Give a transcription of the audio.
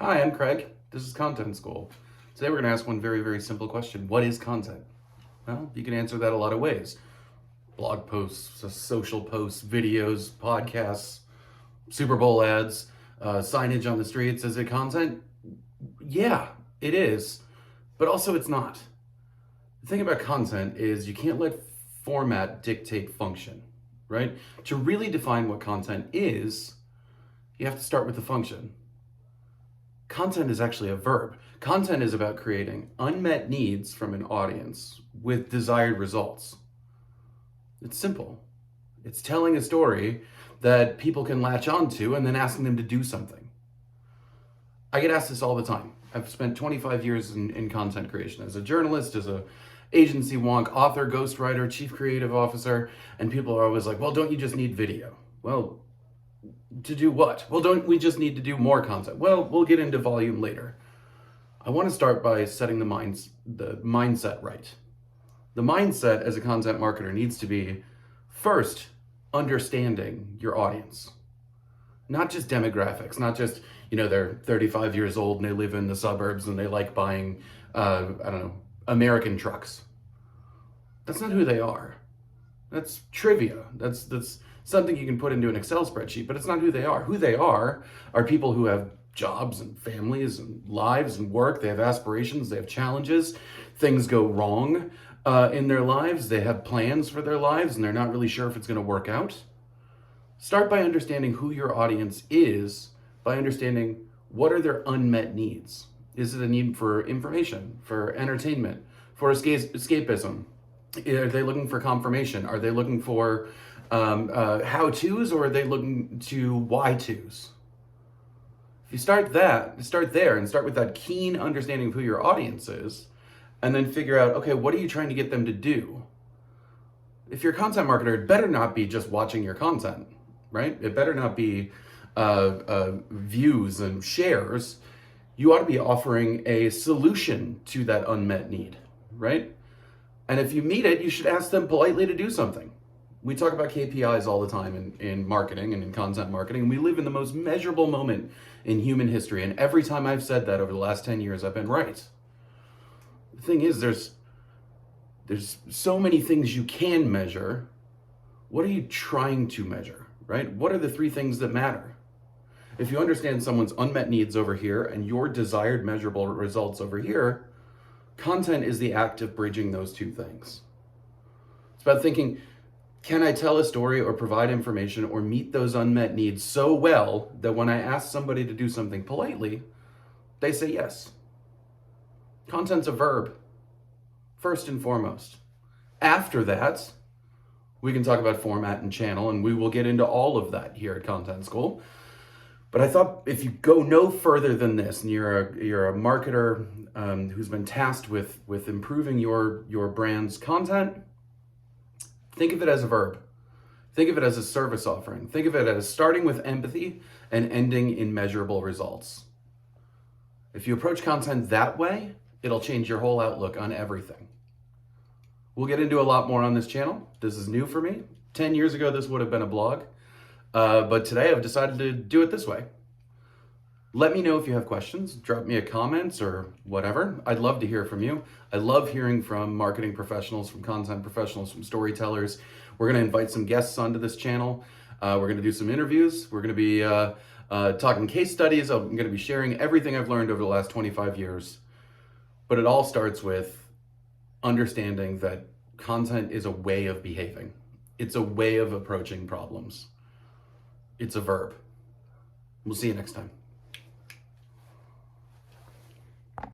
Hi, I'm Craig. This is Content School. Today we're going to ask one very, very simple question. What is content? Well, you can answer that a lot of ways. Blog posts, social posts, videos, podcasts, Super Bowl ads, signage on the streets. Is it content? Yeah, it is. But also it's not. The thing about content is you can't let format dictate function, right? To really define what content is, you have to start with the function. Content is actually a verb. Content is about creating unmet needs from an audience with desired results. It's simple. It's telling a story that people can latch onto and then asking them to do something. I get asked this all the time. I've spent 25 years in content creation as a journalist, as a agency wonk, author, ghostwriter, chief creative officer, and people are always like, well, don't you just need video? Well, to do what? Well, don't we just need to do more content? Well, we'll get into volume later. I want to start by setting the mindset right. The mindset as a content marketer needs to be, first, understanding your audience. Not just demographics, not just, they're 35 years old and they live in the suburbs and they like buying, American trucks. That's not who they are. That's trivia. That's something you can put into an Excel spreadsheet, but it's not who they are. Who they are people who have jobs and families and lives and work. They have aspirations, they have challenges. Things go wrong in their lives. They have plans for their lives and they're not really sure if it's going to work out. Start by understanding who your audience is, by understanding what are their unmet needs. Is it a need for information, for entertainment, for escapism? Are they looking for confirmation? Are they looking for how-tos, or are they looking to why-tos? If you start there and start with that keen understanding of who your audience is, and then figure out, okay, what are you trying to get them to do? If you're a content marketer, it better not be just watching your content, right? It better not be views and shares. You ought to be offering a solution to that unmet need, right? And if you meet it, you should ask them politely to do something. We talk about KPIs all the time in marketing and in content marketing. We live in the most measurable moment in human history. And every time I've said that over the last 10 years, I've been right. The thing is, there's so many things you can measure. What are you trying to measure, right? What are the three things that matter? If you understand someone's unmet needs over here and your desired measurable results over here, content is the act of bridging those two things. It's about thinking, can I tell a story or provide information or meet those unmet needs so well that when I ask somebody to do something politely, they say yes? Content's a verb, first and foremost. After that, we can talk about format and channel, and we will get into all of that here at Content School. But I thought if you go no further than this, and you're a marketer who's been tasked with improving your brand's content, think of it as a verb. Think of it as a service offering. Think of it as starting with empathy and ending in measurable results. If you approach content that way, it'll change your whole outlook on everything. We'll get into a lot more on this channel. This is new for me. 10 years ago, this would have been a blog. But today I've decided to do it this way. Let me know if you have questions. Drop me a comment or whatever. I'd love to hear from you. I love hearing from marketing professionals, from content professionals, from storytellers. We're going to invite some guests onto this channel. We're going to do some interviews. We're going to be talking case studies. I'm going to be sharing everything I've learned over the last 25 years. But it all starts with understanding that content is a way of behaving. It's a way of approaching problems. It's a verb. We'll see you next time.